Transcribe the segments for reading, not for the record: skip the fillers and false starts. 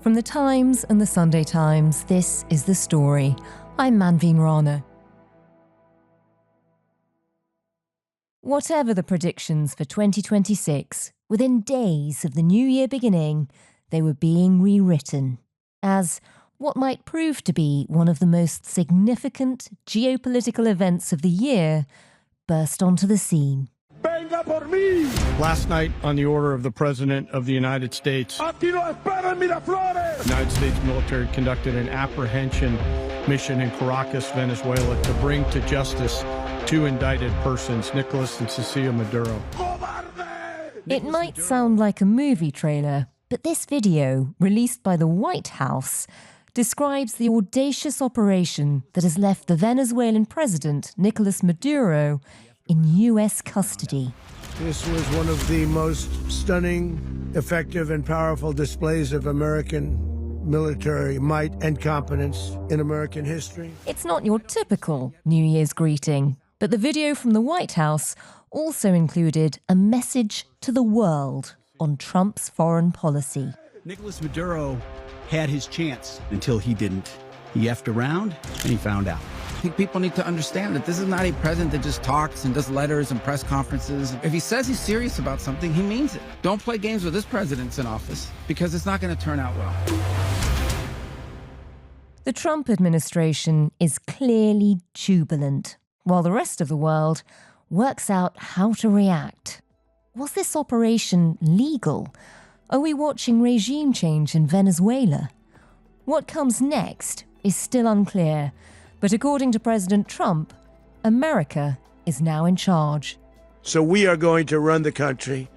From the Times and the Sunday Times, this is The Story. I'm Manveen Rana. Whatever the predictions for 2026, within days of the new year beginning, they were being rewritten as what might prove to be one of the most significant geopolitical events of the year burst onto the scene. Venga por mí! Last night, on the order of the President of the United States, Aquí no esperan Miraflores! the United States military conducted an apprehension mission in Caracas, Venezuela, to bring to justice two indicted persons, Nicolás and Cecilia Maduro. It might sound like a movie trailer, but this video, released by the White House, describes the audacious operation that has left the Venezuelan president, Nicolás Maduro, in US custody. This was one of the most stunning, effective, and powerful displays of American military might and competence in American history. It's not your typical New Year's greeting, but the video from the White House also included a message to the world on Trump's foreign policy. Nicolás Maduro had his chance until he didn't. He effed around and he found out. I think people need to understand that this is not a president that just talks and does letters and press conferences. If he says he's serious about something, he means it. Don't play games with this president's in office because it's not going to turn out well. The Trump administration is clearly jubilant, while the rest of the world works out how to react. Was this operation legal? Are we watching regime change in Venezuela? What comes next is still unclear, but according to President Trump, America is now in charge. So we are going to run the country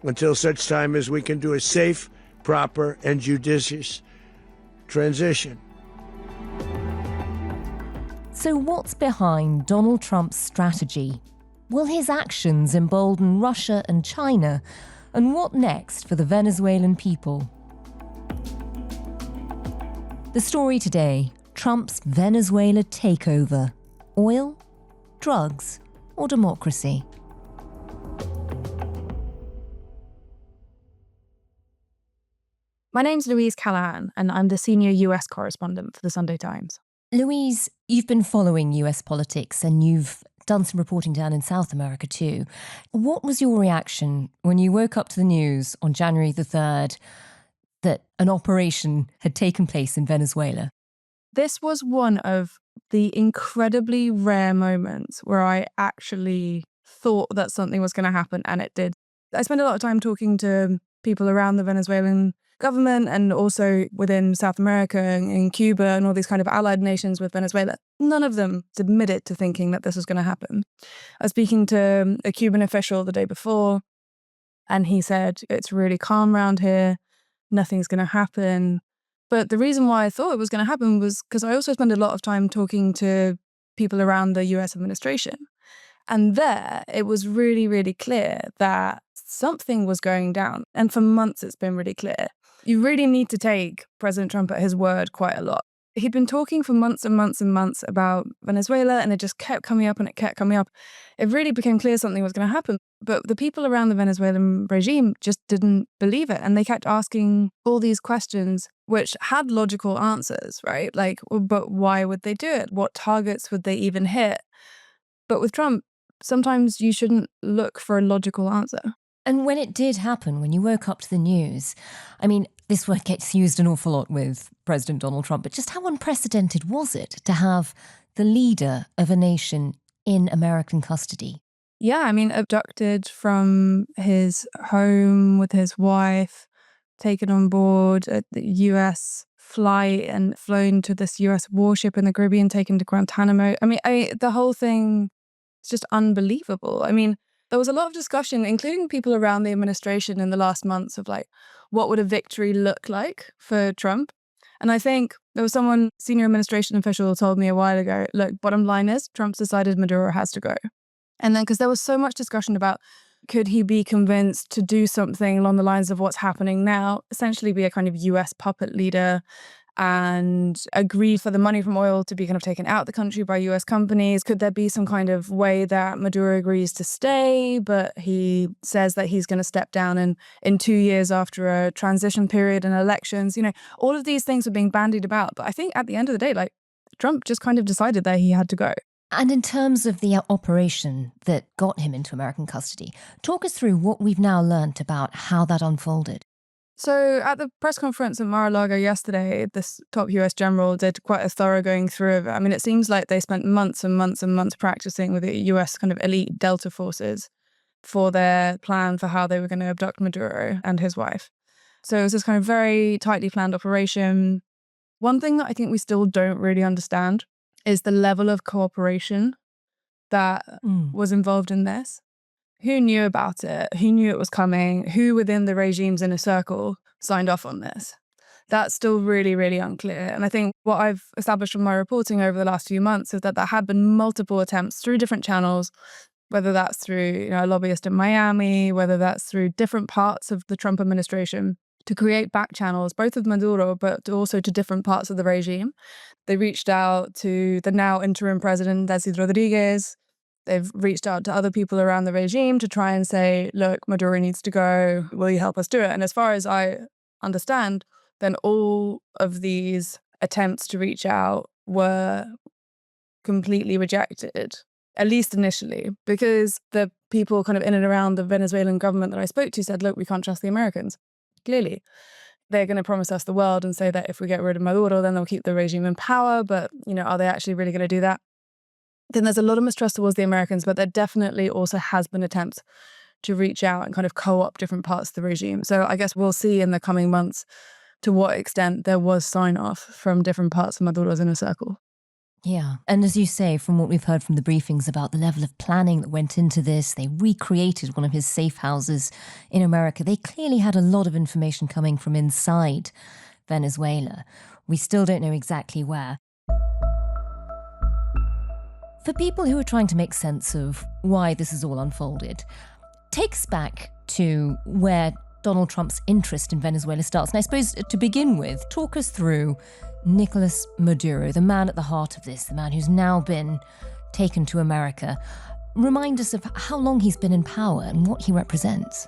until such time as we can do a safe, proper, and judicious transition. So what's behind Donald Trump's strategy? Will his actions embolden Russia and China? And what next for the Venezuelan people? The story today, Trump's Venezuela takeover. Oil, drugs, or democracy? My name's Louise Callaghan, and I'm the senior US correspondent for the Sunday Times. Louise, you've been following US politics and you've done some reporting down in South America too. What was your reaction when you woke up to the news on January the 3rd that an operation had taken place in Venezuela? This was one of the incredibly rare moments where I actually thought that something was going to happen, and it did. I spent a lot of time talking to people around the Venezuelan government and also within South America and Cuba and all these kind of allied nations with Venezuela. None of them admitted to thinking that this was going to happen. I was speaking to a Cuban official the day before, and he said, it's really calm around here. Nothing's going to happen. But the reason why I thought it was going to happen was because I also spent a lot of time talking to people around the US administration. And there, it was really, really clear that something was going down. And for months, it's been really clear. You really need to take President Trump at his word quite a lot. He'd been talking for months and months and months about Venezuela, and it just kept coming up and it kept coming up. It really became clear something was going to happen. But the people around the Venezuelan regime just didn't believe it. And they kept asking all these questions, which had logical answers, right? Like, but why would they do it? What targets would they even hit? But with Trump, sometimes you shouldn't look for a logical answer. And when it did happen, when you woke up to the news, I mean, this word gets used an awful lot with President Donald Trump, but just how unprecedented was it to have the leader of a nation in American custody? Yeah, I mean, abducted from his home with his wife, taken on board a US flight and flown to this US warship in the Caribbean, taken to Guantanamo. I mean, the whole thing is just unbelievable. I mean, there was a lot of discussion, including people around the administration in the last months of like, what would a victory look like for Trump? And I think there was someone, senior administration official told me a while ago, look, bottom line is Trump's decided Maduro has to go. And then because there was so much discussion about could he be convinced to do something along the lines of what's happening now, essentially be a kind of US puppet leader and agreed for the money from oil to be kind of taken out of the country by US companies. Could there be some kind of way that Maduro agrees to stay, but he says that he's going to step down in 2 years after a transition period and elections? All of these things were being bandied about. But I think at the end of the day, Trump just kind of decided that he had to go. And in terms of the operation that got him into American custody, talk us through what we've now learnt about how that unfolded. So at the press conference at Mar-a-Lago yesterday, this top US general did quite a thorough going through of it. I mean, it seems like they spent months and months and months practicing with the US kind of elite Delta forces for their plan for how they were going to abduct Maduro and his wife. So it was this kind of very tightly planned operation. One thing that I think we still don't really understand is the level of cooperation that was involved in this. Who knew about it? Who knew it was coming? Who within the regime's inner circle signed off on this? That's still really, really unclear. And I think what I've established from my reporting over the last few months is that there had been multiple attempts through different channels, whether that's through a lobbyist in Miami, whether that's through different parts of the Trump administration, to create back channels, both with Maduro, but also to different parts of the regime. They reached out to the now interim president, Desi Rodriguez. They've reached out to other people around the regime to try and say, look, Maduro needs to go. Will you help us do it? And as far as I understand, then all of these attempts to reach out were completely rejected, at least initially, because the people kind of in and around the Venezuelan government that I spoke to said, look, we can't trust the Americans. Clearly, they're going to promise us the world and say that if we get rid of Maduro, then they'll keep the regime in power. But, are they actually really going to do that? Then there's a lot of mistrust towards the Americans, but there definitely also has been attempts to reach out and kind of co-opt different parts of the regime. So I guess we'll see in the coming months to what extent there was sign-off from different parts of Maduro's inner circle. Yeah. And as you say, from what we've heard from the briefings about the level of planning that went into this, they recreated one of his safe houses in America. They clearly had a lot of information coming from inside Venezuela. We still don't know exactly where. For people who are trying to make sense of why this has all unfolded, take us back to where Donald Trump's interest in Venezuela starts. And I suppose to begin with, talk us through Nicolás Maduro, the man at the heart of this, the man who's now been taken to America. Remind us of how long he's been in power and what he represents.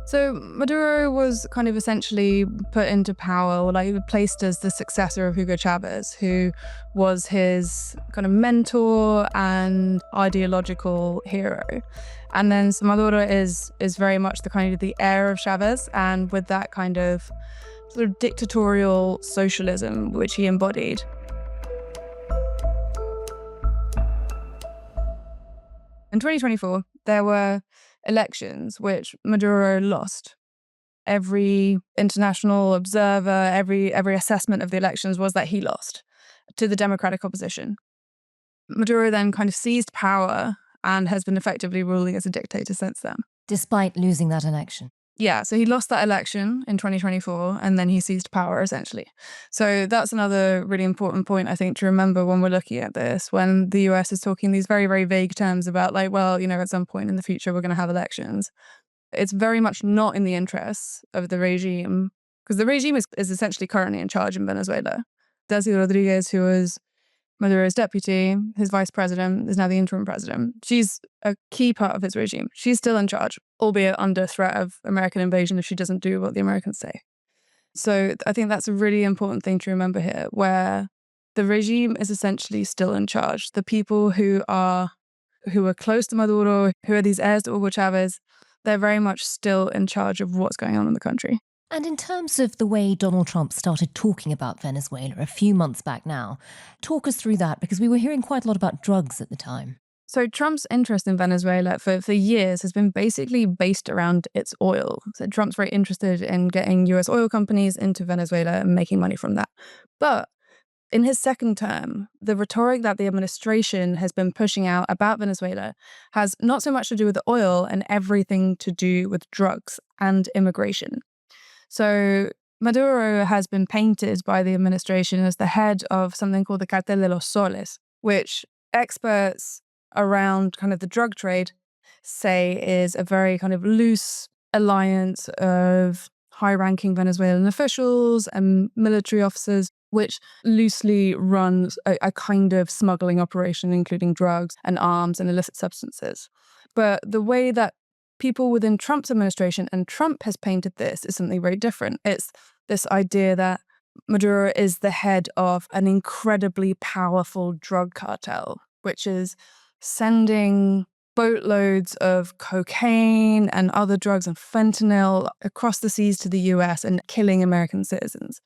So Maduro was kind of essentially put into power, or placed as the successor of Hugo Chavez, who was his kind of mentor and ideological hero. And then so Maduro is very much the kind of the heir of Chavez, and with that kind of sort of dictatorial socialism which he embodied. In 2024, there were elections which Maduro lost. Every international observer, every assessment of the elections was that he lost to the democratic opposition. Maduro then kind of seized power and has been effectively ruling as a dictator since then. Despite losing that election. Yeah, so he lost that election in 2024 and then he seized power essentially. So that's another really important point, I think, to remember when we're looking at this, when the US is talking these very, very vague terms about at some point in the future we're going to have elections. It's very much not in the interests of the regime, because the regime is essentially currently in charge in Venezuela. Desi Rodriguez, who was Maduro's deputy, his vice president, is now the interim president. She's a key part of his regime. She's still in charge, albeit under threat of American invasion if she doesn't do what the Americans say. So I think that's a really important thing to remember here, where the regime is essentially still in charge. The people who are close to Maduro, who are these heirs to Hugo Chavez, they're very much still in charge of what's going on in the country. And in terms of the way Donald Trump started talking about Venezuela a few months back now, talk us through that, because we were hearing quite a lot about drugs at the time. So Trump's interest in Venezuela for years has been basically based around its oil. So Trump's very interested in getting US oil companies into Venezuela and making money from that. But in his second term, the rhetoric that the administration has been pushing out about Venezuela has not so much to do with the oil and everything to do with drugs and immigration. So Maduro has been painted by the administration as the head of something called the Cartel de los Soles, which experts around kind of the drug trade say is a very kind of loose alliance of high-ranking Venezuelan officials and military officers which loosely runs a kind of smuggling operation, including drugs and arms and illicit substances. But the way that people within Trump's administration and Trump has painted this is something very different. It's this idea that Maduro is the head of an incredibly powerful drug cartel, which is sending boatloads of cocaine and other drugs and fentanyl across the seas to the US and killing American citizens.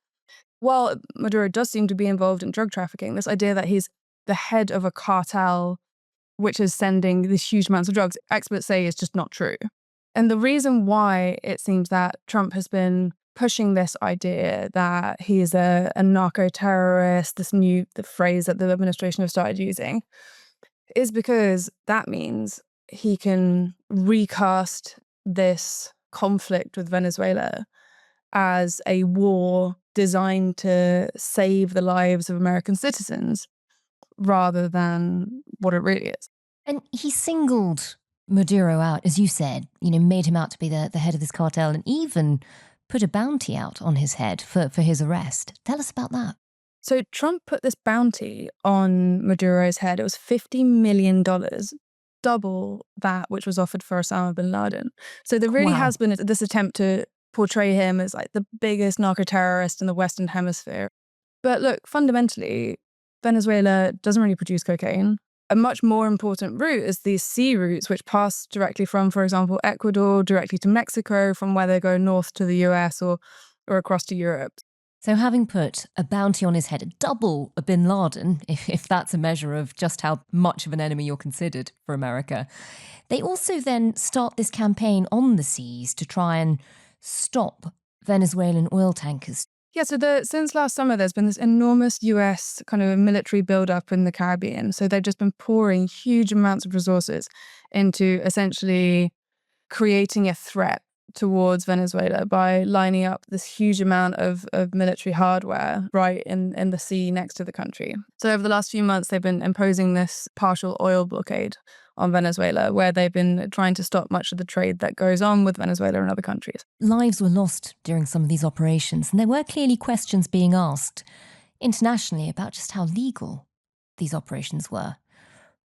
While Maduro does seem to be involved in drug trafficking, this idea that he's the head of a cartel which is sending these huge amounts of drugs, experts say is just not true. And the reason why it seems that Trump has been pushing this idea that he is a narco-terrorist, the phrase that the administration have started using, is because that means he can recast this conflict with Venezuela as a war designed to save the lives of American citizens rather than what it really is. And he singled Maduro out, as you said, made him out to be the head of this cartel and even put a bounty out on his head for his arrest. Tell us about that. So Trump put this bounty on Maduro's head. It was $50 million, double that which was offered for Osama bin Laden. So there really has been this attempt to portray him as like the biggest narco-terrorist in the Western Hemisphere. But look, fundamentally, Venezuela doesn't really produce cocaine. A much more important route is these sea routes, which pass directly from, for example, Ecuador directly to Mexico, from where they go north to the US or across to Europe. So having put a bounty on his head, double a bin Laden, if that's a measure of just how much of an enemy you're considered for America, they also then start this campaign on the seas to try and stop Venezuelan oil tankers. Yeah, so since last summer, there's been this enormous US kind of military buildup in the Caribbean. So they've just been pouring huge amounts of resources into essentially creating a threat towards Venezuela by lining up this huge amount of military hardware right in the sea next to the country. So over the last few months, they've been imposing this partial oil blockade on Venezuela, where they've been trying to stop much of the trade that goes on with Venezuela and other countries. Lives were lost during some of these operations, and there were clearly questions being asked internationally about just how legal these operations were.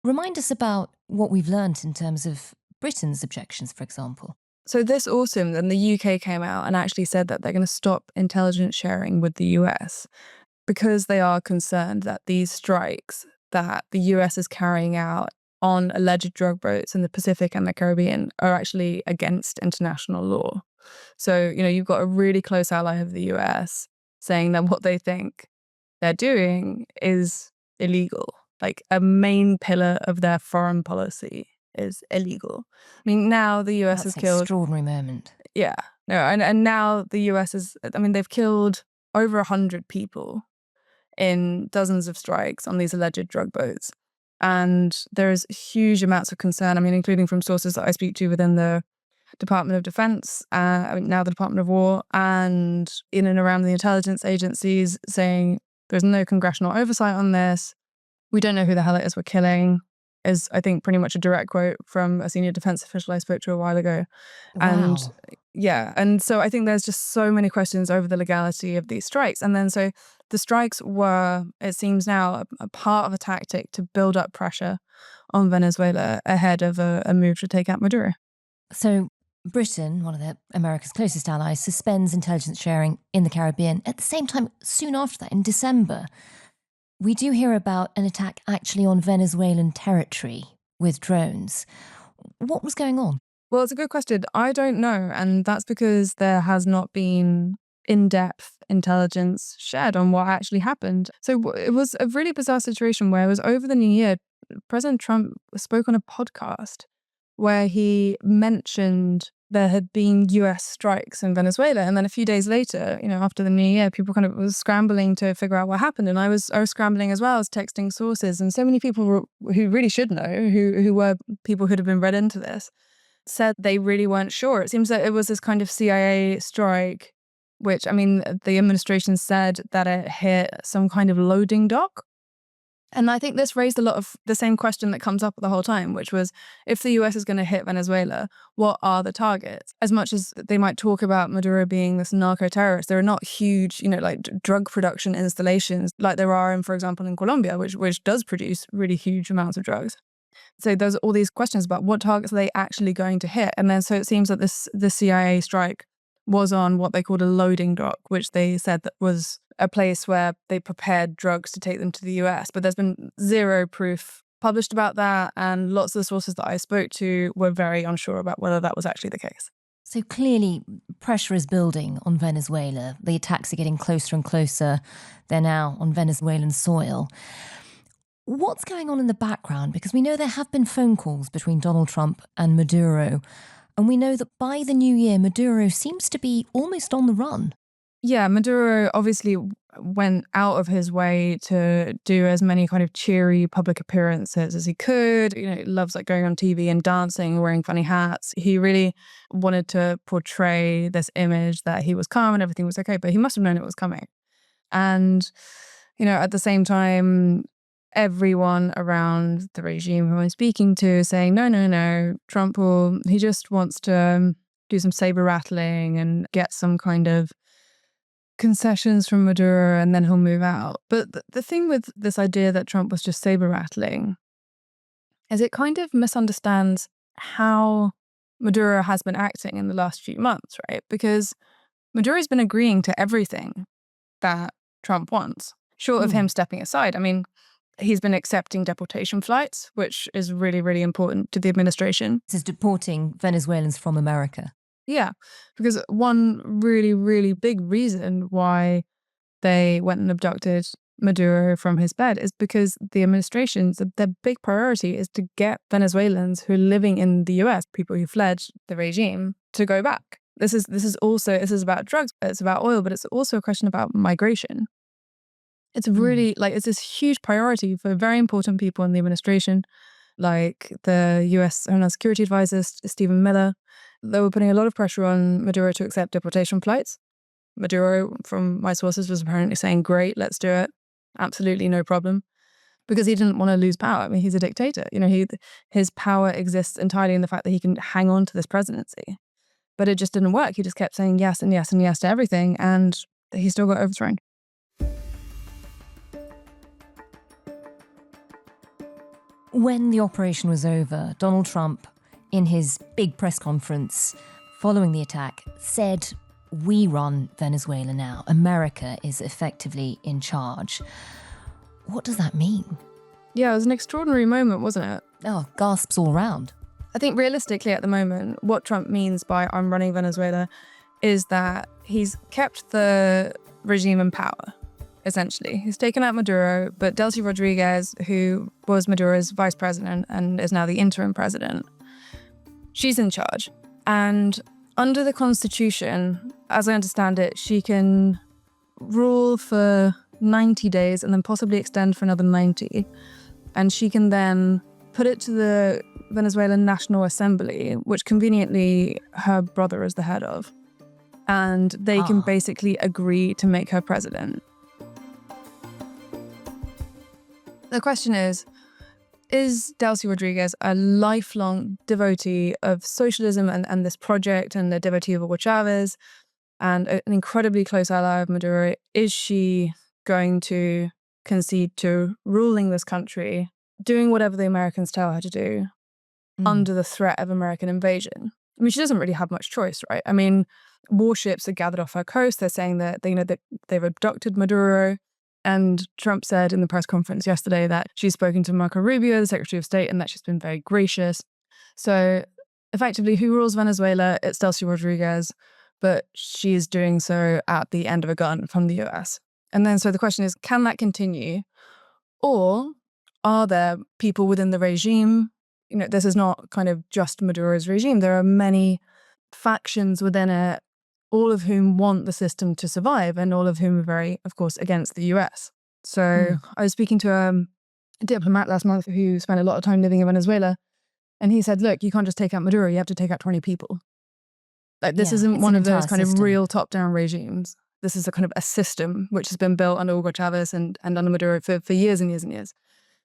Remind us about what we've learnt in terms of Britain's objections, for example. So this autumn, then the UK came out and actually said that they're going to stop intelligence sharing with the US because they are concerned that these strikes that the US is carrying out on alleged drug boats in the Pacific and the Caribbean are actually against international law. So, you've got a really close ally of the US saying that what they think they're doing is illegal. Like a main pillar of their foreign policy is illegal. I mean, now the US has killed... extraordinary moment. Yeah. No, and now the US is... they've killed over 100 people in dozens of strikes on these alleged drug boats. And there's huge amounts of concern, including from sources that I speak to within the Department of Defense, now the Department of War, and in and around the intelligence agencies saying there's no congressional oversight on this. We don't know who the hell it is we're killing, is, I think, pretty much a direct quote from a senior defense official I spoke to a while ago. Wow. And yeah, and so I think there's just so many questions over the legality of these strikes. And then so the strikes were, it seems now, a part of a tactic to build up pressure on Venezuela ahead of a move to take out Maduro. So Britain, one of America's closest allies, suspends intelligence sharing in the Caribbean. At the same time, soon after that, in December, we do hear about an attack actually on Venezuelan territory with drones. What was going on? Well, it's a good question. I don't know. And that's because there has not been in-depth intelligence shared on what actually happened. So it was a really bizarre situation where it was over the New Year, President Trump spoke on a podcast where he mentioned there had been US strikes in Venezuela. And then a few days later, after the New Year, people kind of was scrambling to figure out what happened. And I was scrambling as well, as texting sources. And so many people who really should know, who were people who'd have been read into this, said they really weren't sure. It seems that it was this kind of CIA strike, which, the administration said that it hit some kind of loading dock. And I think this raised a lot of the same question that comes up the whole time, which was, if the US is going to hit Venezuela, what are the targets? As much as they might talk about Maduro being this narco-terrorist, there are not huge, like drug production installations like there are in, for example, in Colombia, which does produce really huge amounts of drugs. So there's all these questions about what targets are they actually going to hit. And then so it seems that the CIA strike was on what they called a loading dock, which they said that was a place where they prepared drugs to take them to the US. But there's been zero proof published about that. And lots of the sources that I spoke to were very unsure about whether that was actually the case. So clearly pressure is building on Venezuela. The attacks are getting closer and closer. They're now on Venezuelan soil. What's going on in the background? Because we know there have been phone calls between Donald Trump and Maduro. And we know that by the new year, Maduro seems to be almost on the run. Yeah, Maduro obviously went out of his way to do as many kind of cheery public appearances as he could. He loves like going on TV and dancing, wearing funny hats. He really wanted to portray this image that he was calm and everything was okay, but he must have known it was coming. And, at the same time, everyone around the regime who I'm speaking to is saying, no, Trump he just wants to do some saber rattling and get some kind of concessions from Maduro and then he'll move out. But the thing with this idea that Trump was just saber rattling is it kind of misunderstands how Maduro has been acting in the last few months, right? Because Maduro's been agreeing to everything that Trump wants, short of him stepping aside. I mean, he's been accepting deportation flights, which is really, really important to the administration. This is deporting Venezuelans from America. Yeah, because one really, really big reason why they went and abducted Maduro from his bed is because the administration's their big priority is to get Venezuelans who are living in the US, people who fled the regime, to go back. This is about drugs, it's about oil, but it's also a question about migration. It's really it's this huge priority for very important people in the administration, like the US Homeland Security Advisor, Stephen Miller. They were putting a lot of pressure on Maduro to accept deportation flights. Maduro, from my sources, was apparently saying, great, let's do it. Absolutely no problem. Because he didn't want to lose power. I mean, he's a dictator. His power exists entirely in the fact that he can hang on to this presidency. But it just didn't work. He just kept saying yes and yes and yes to everything, and he still got overthrown. When the operation was over, Donald Trump, in his big press conference following the attack, said, "We run Venezuela now. America is effectively in charge." What does that mean? Yeah, it was an extraordinary moment, wasn't it? Oh, gasps all round. I think realistically at the moment, what Trump means by "I'm running Venezuela" is that he's kept the regime in power. Essentially, he's taken out Maduro, but Delcy Rodriguez, who was Maduro's vice president and is now the interim president, she's in charge. And under the Constitution, as I understand it, she can rule for 90 days and then possibly extend for another 90. And she can then put it to the Venezuelan National Assembly, which conveniently her brother is the head of. And they can basically agree to make her president. The question is Delcy Rodriguez a lifelong devotee of socialism and this project, and a devotee of Hugo Chavez, and an incredibly close ally of Maduro? Is she going to concede to ruling this country, doing whatever the Americans tell her to do, under the threat of American invasion? I mean, she doesn't really have much choice, right? I mean, warships are gathered off her coast. They're saying that they've abducted Maduro. And Trump said in the press conference yesterday that she's spoken to Marco Rubio, the Secretary of State, and that she's been very gracious. So effectively, who rules Venezuela? It's Delcy Rodriguez, but she is doing so at the end of a gun from the US. And then so the question is, can that continue? Or are there people within the regime? This is not kind of just Maduro's regime. There are many factions within it, all of whom want the system to survive and all of whom are very, of course, against the US. So I was speaking to a diplomat last month who spent a lot of time living in Venezuela, and he said, look, you can't just take out Maduro, you have to take out 20 people. This isn't one of those kind of real top-down regimes. This is a kind of a system which has been built under Hugo Chavez and under Maduro for years and years and years.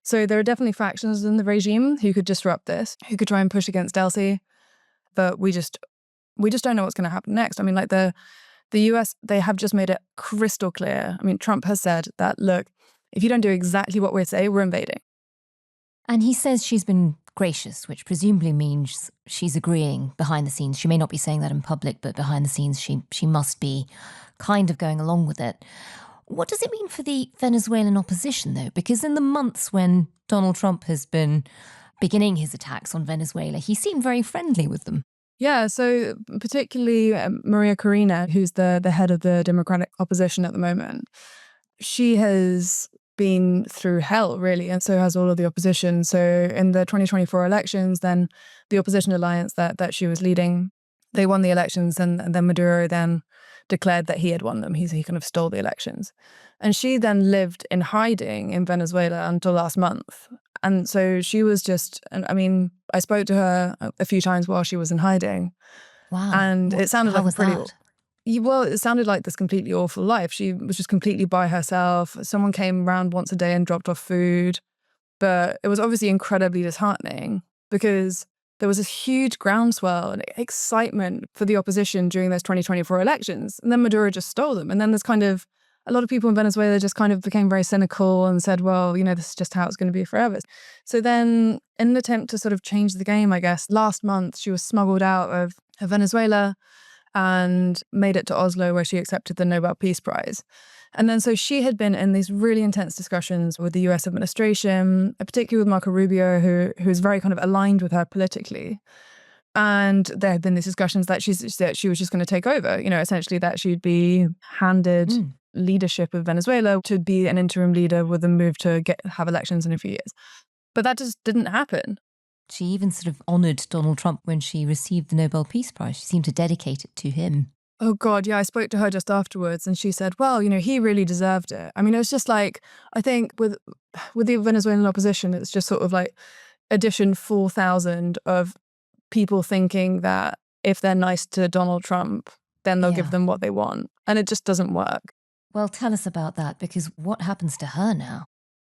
So there are definitely factions in the regime who could disrupt this, who could try and push against Delcy. But we just don't know what's going to happen next. I mean, like the US, they have just made it crystal clear. I mean, Trump has said that, look, if you don't do exactly what we say, we're invading. And he says she's been gracious, which presumably means she's agreeing behind the scenes. She may not be saying that in public, but behind the scenes, she must be kind of going along with it. What does it mean for the Venezuelan opposition, though? Because in the months when Donald Trump has been beginning his attacks on Venezuela, he seemed very friendly with them. Yeah, so particularly Maria Corina, who's the head of the Democratic opposition at the moment, she has been through hell, really, and so has all of the opposition. So in the 2024 elections, then the opposition alliance that she was leading, they won the elections, and then Maduro then declared that he had won them. He kind of stole the elections. And she then lived in hiding in Venezuela until last month. And so she was just, I mean, I spoke to her a few times while she was in hiding. Wow. And it sounded like a pretty... That? Well, it sounded like this completely awful life. She was just completely by herself. Someone came around once a day and dropped off food. But it was obviously incredibly disheartening because there was this huge groundswell and excitement for the opposition during those 2024 elections. And then Maduro just stole them. And then there's kind of a lot of people in Venezuela just kind of became very cynical and said, well, you know, this is just how it's going to be forever. So then in an attempt to sort of change the game, I guess, last month she was smuggled out of Venezuela and made it to Oslo, where she accepted the Nobel Peace Prize. And then so she had been in these really intense discussions with the US administration, particularly with Marco Rubio, who's very kind of aligned with her politically. And there had been these discussions that she was just going to take over, you know, essentially that she'd be handed leadership of Venezuela to be an interim leader with a move to have elections in a few years. But that just didn't happen. She even sort of honoured Donald Trump when she received the Nobel Peace Prize. She seemed to dedicate it to him. Oh, God, yeah, I spoke to her just afterwards and she said, well, you know, he really deserved it. I mean, it was just like, I think with the Venezuelan opposition, it's just sort of like addition 4,000 of people thinking that if they're nice to Donald Trump, then they'll give them what they want. And it just doesn't work. Well, tell us about that, because what happens to her now?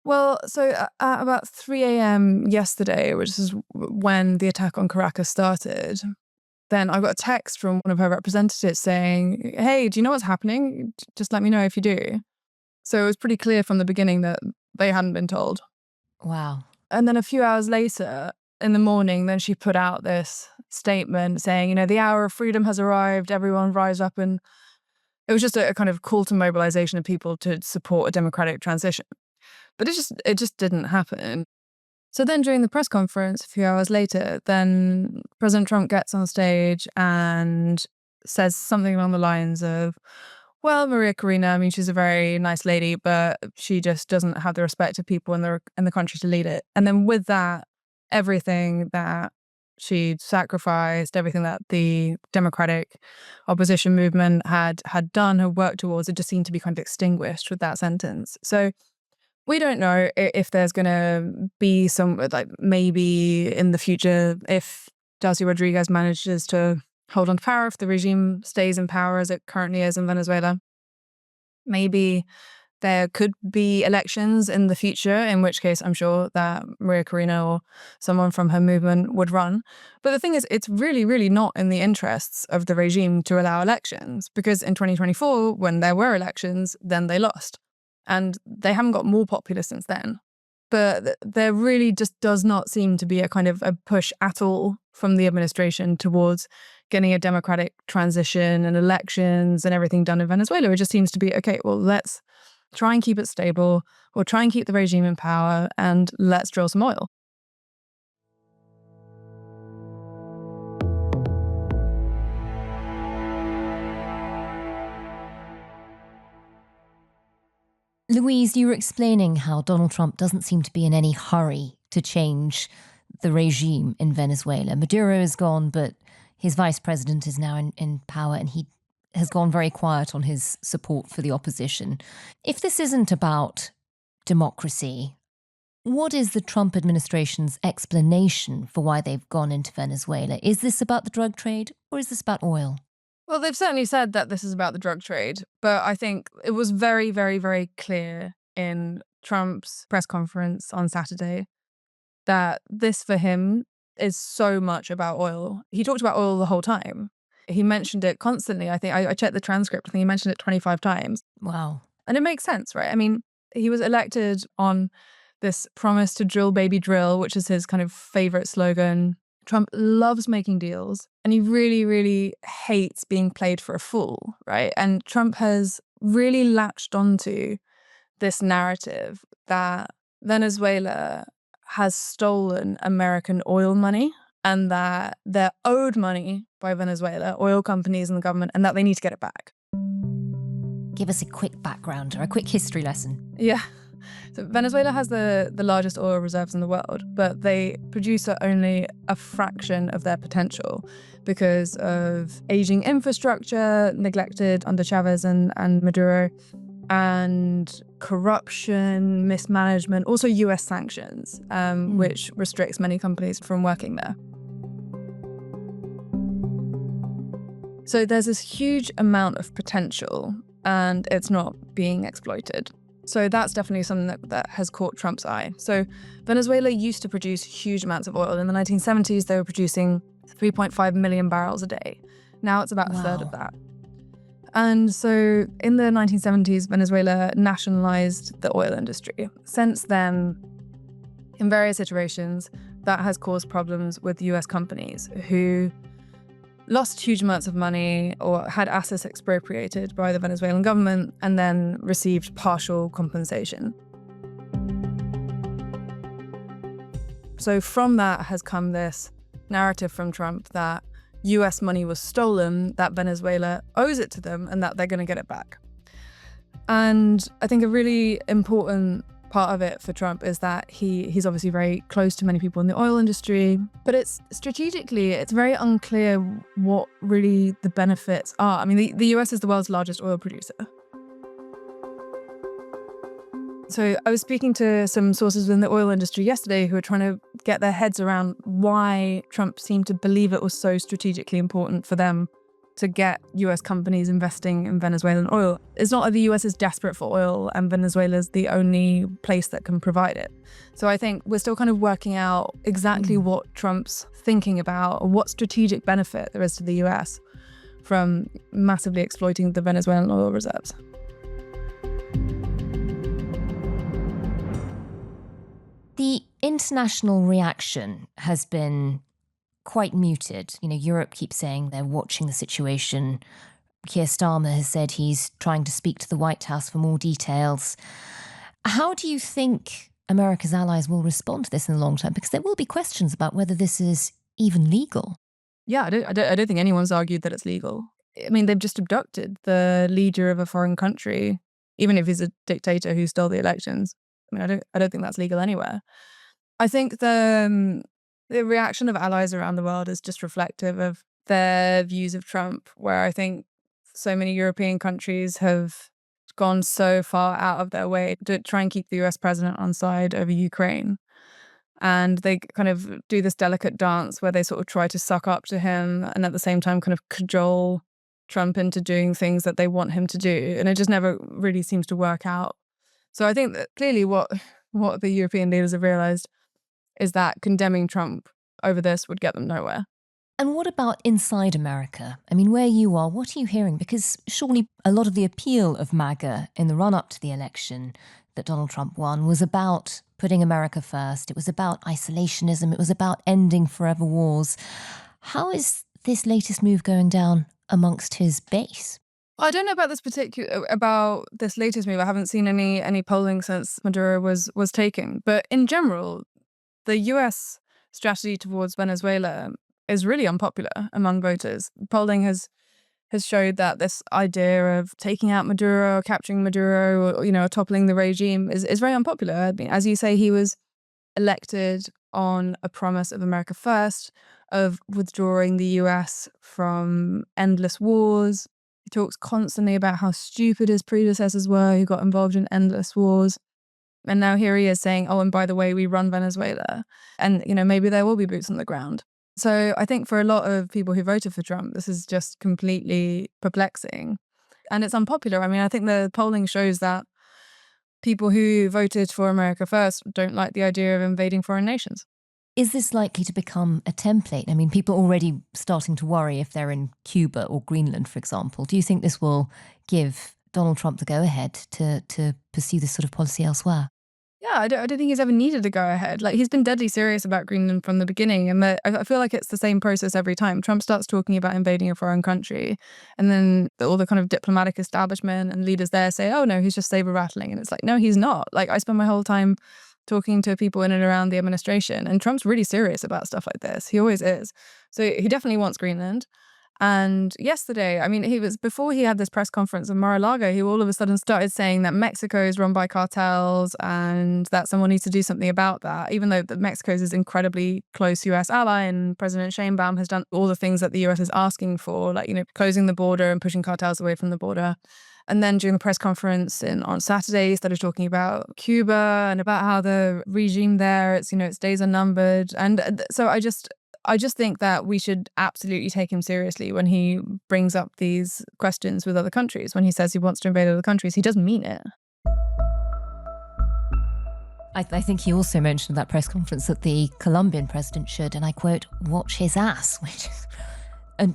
Well, so at about 3 a.m. yesterday, which is when the attack on Caracas started, then I got a text from one of her representatives saying, hey, do you know what's happening? Just let me know if you do. So it was pretty clear from the beginning that they hadn't been told. Wow. And then a few hours later, in the morning, then she put out this statement saying, you know, the hour of freedom has arrived, everyone rise up. And it was just a kind of call to mobilization of people to support a democratic transition. But it just didn't happen. So then during the press conference, a few hours later, then President Trump gets on stage and says something along the lines of, well, Maria Corina, I mean, she's a very nice lady, but she just doesn't have the respect of people in the country to lead it. And then with that, everything that she'd sacrificed, everything that the democratic opposition movement had done, had worked towards, it just seemed to be kind of extinguished with that sentence. So we don't know if there's going to be some, like maybe in the future, if Delcy Rodriguez manages to hold on to power, if the regime stays in power as it currently is in Venezuela, maybe there could be elections in the future, in which case I'm sure that Maria Corina or someone from her movement would run. But the thing is, it's really, really not in the interests of the regime to allow elections, because in 2024, when there were elections, then they lost. And they haven't got more popular since then. But there really just does not seem to be a kind of a push at all from the administration towards getting a democratic transition and elections and everything done in Venezuela. It just seems to be, okay, well, let's try and keep it stable, or try and keep the regime in power, and let's drill some oil. Louise, you were explaining how Donald Trump doesn't seem to be in any hurry to change the regime in Venezuela. Maduro is gone, but his vice president is now in power, and he has gone very quiet on his support for the opposition. If this isn't about democracy, what is the Trump administration's explanation for why they've gone into Venezuela? Is this about the drug trade, or is this about oil? Well, they've certainly said that this is about the drug trade, but I think it was very, very, very clear in Trump's press conference on Saturday that this for him is so much about oil. He talked about oil the whole time. He mentioned it constantly. I think I checked the transcript. I think he mentioned it 25 times. Wow. And it makes sense, right? I mean, he was elected on this promise to drill, baby, drill, which is his kind of favorite slogan. Trump loves making deals and he really, really hates being played for a fool, right? And Trump has really latched onto this narrative that Venezuela has stolen American oil money and that they're owed money by Venezuela, oil companies and the government, and that they need to get it back. Give us a quick background or a quick history lesson. Yeah. So Venezuela has the largest oil reserves in the world, but they produce at only a fraction of their potential because of aging infrastructure, neglected under Chavez and Maduro, and corruption, mismanagement, also US sanctions, which restricts many companies from working there. So there's this huge amount of potential and it's not being exploited. So that's definitely something that has caught Trump's eye. So Venezuela used to produce huge amounts of oil. In the 1970s, they were producing 3.5 million barrels a day. Now it's about a third of that. And so in the 1970s, Venezuela nationalized the oil industry. Since then, in various iterations, that has caused problems with US companies who lost huge amounts of money or had assets expropriated by the Venezuelan government and then received partial compensation. So from that has come this narrative from Trump that US money was stolen, that Venezuela owes it to them, and that they're going to get it back. And I think a really important part of it for Trump is that he's obviously very close to many people in the oil industry, but it's strategically, it's very unclear what really the benefits are. I mean, the US is the world's largest oil producer. So I was speaking to some sources in the oil industry yesterday who are trying to get their heads around why Trump seemed to believe it was so strategically important for them to get US companies investing in Venezuelan oil. It's not that the US is desperate for oil and Venezuela is the only place that can provide it. So I think we're still kind of working out exactly what Trump's thinking about or what strategic benefit there is to the US from massively exploiting the Venezuelan oil reserves. The international reaction has been quite muted. You know, Europe keeps saying they're watching the situation. Keir Starmer has said he's trying to speak to the White House for more details. How do you think America's allies will respond to this in the long term? Because there will be questions about whether this is even legal. Yeah, I don't think anyone's argued that it's legal. I mean, they've just abducted the leader of a foreign country, even if he's a dictator who stole the elections. I mean, I don't think that's legal anywhere. I think the reaction of allies around the world is just reflective of their views of Trump, where I think so many European countries have gone so far out of their way to try and keep the US president on side over Ukraine. And they kind of do this delicate dance where they sort of try to suck up to him and at the same time kind of cajole Trump into doing things that they want him to do. And it just never really seems to work out. So I think that clearly what the European leaders have realized is that condemning Trump over this would get them nowhere. And what about inside America? I mean, where you are, what are you hearing? Because surely a lot of the appeal of MAGA in the run-up to the election that Donald Trump won was about putting America first. It was about isolationism. It was about ending forever wars. How is this latest move going down amongst his base? I don't know about this latest move. I haven't seen any polling since Maduro was taken. But in general, the US strategy towards Venezuela is really unpopular among voters. Polling has showed that this idea of taking out Maduro, capturing Maduro, or, toppling the regime is very unpopular. I mean, as you say, he was elected on a promise of America first, of withdrawing the US from endless wars. He talks constantly about how stupid his predecessors were who got involved in endless wars. And now here he is saying, oh, and by the way, we run Venezuela. And, maybe there will be boots on the ground. So I think for a lot of people who voted for Trump, this is just completely perplexing. And it's unpopular. I mean, I think the polling shows that people who voted for America First don't like the idea of invading foreign nations. Is this likely to become a template? I mean, people are already starting to worry if they're in Cuba or Greenland, for example. Do you think this will give Donald Trump the go-ahead to pursue this sort of policy elsewhere? Yeah, I don't think he's ever needed to go ahead. Like, he's been deadly serious about Greenland from the beginning. And I feel like it's the same process every time. Trump starts talking about invading a foreign country, and then all the kind of diplomatic establishment and leaders there say, oh, no, he's just saber rattling. And it's like, no, he's not. Like, I spend my whole time talking to people in and around the administration, and Trump's really serious about stuff like this. He always is. So he definitely wants Greenland. And yesterday, I mean, before he had this press conference in Mar-a-Lago, he all of a sudden started saying that Mexico is run by cartels and that someone needs to do something about that, even though Mexico is an incredibly close US ally, and President Sheinbaum has done all the things that the US is asking for, like, closing the border and pushing cartels away from the border. And then during the press conference on Saturday, he started talking about Cuba and about how the regime there, its days are numbered. And so I just think that we should absolutely take him seriously when he brings up these questions with other countries. When he says he wants to invade other countries, he doesn't mean it. I think he also mentioned at that press conference that the Colombian president should, and I quote, watch his ass, which is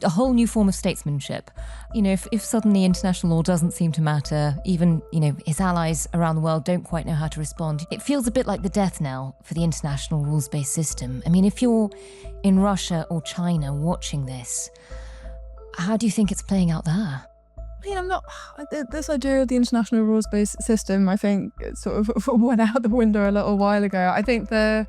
a whole new form of statesmanship. If suddenly international law doesn't seem to matter, even, his allies around the world don't quite know how to respond, it feels a bit like the death knell for the international rules-based system. I mean, if you're in Russia or China watching this, how do you think it's playing out there? This idea of the international rules-based system, I think it sort of went out the window a little while ago. I think the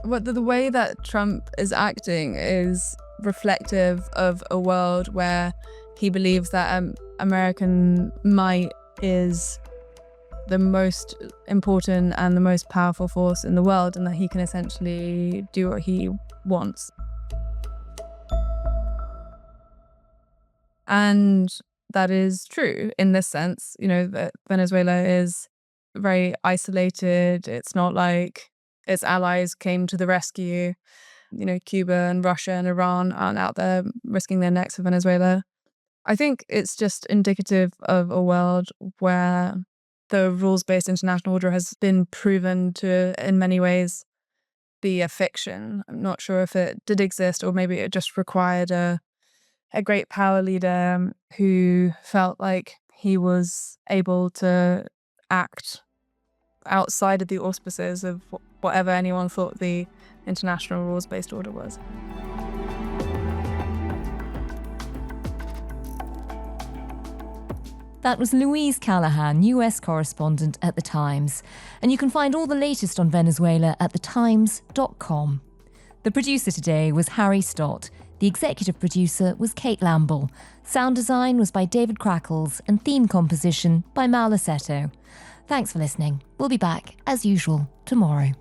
way that Trump is acting is reflective of a world where he believes that American might is the most important and the most powerful force in the world, and that he can essentially do what he wants. And that is true in this sense, that Venezuela is very isolated. It's not like its allies came to the rescue. Cuba and Russia and Iran aren't out there risking their necks for Venezuela. I think it's just indicative of a world where the rules-based international order has been proven to, in many ways, be a fiction. I'm not sure if it did exist, or maybe it just required a great power leader who felt like he was able to act outside of the auspices of whatever anyone thought the international rules-based order was. That was Louise Callaghan, US correspondent at The Times. And you can find all the latest on Venezuela at thetimes.com. The producer today was Harry Stott. The executive producer was Kate Lamble. Sound design was by David Crackles, and theme composition by Mal Lassetto. Thanks for listening. We'll be back, as usual, tomorrow.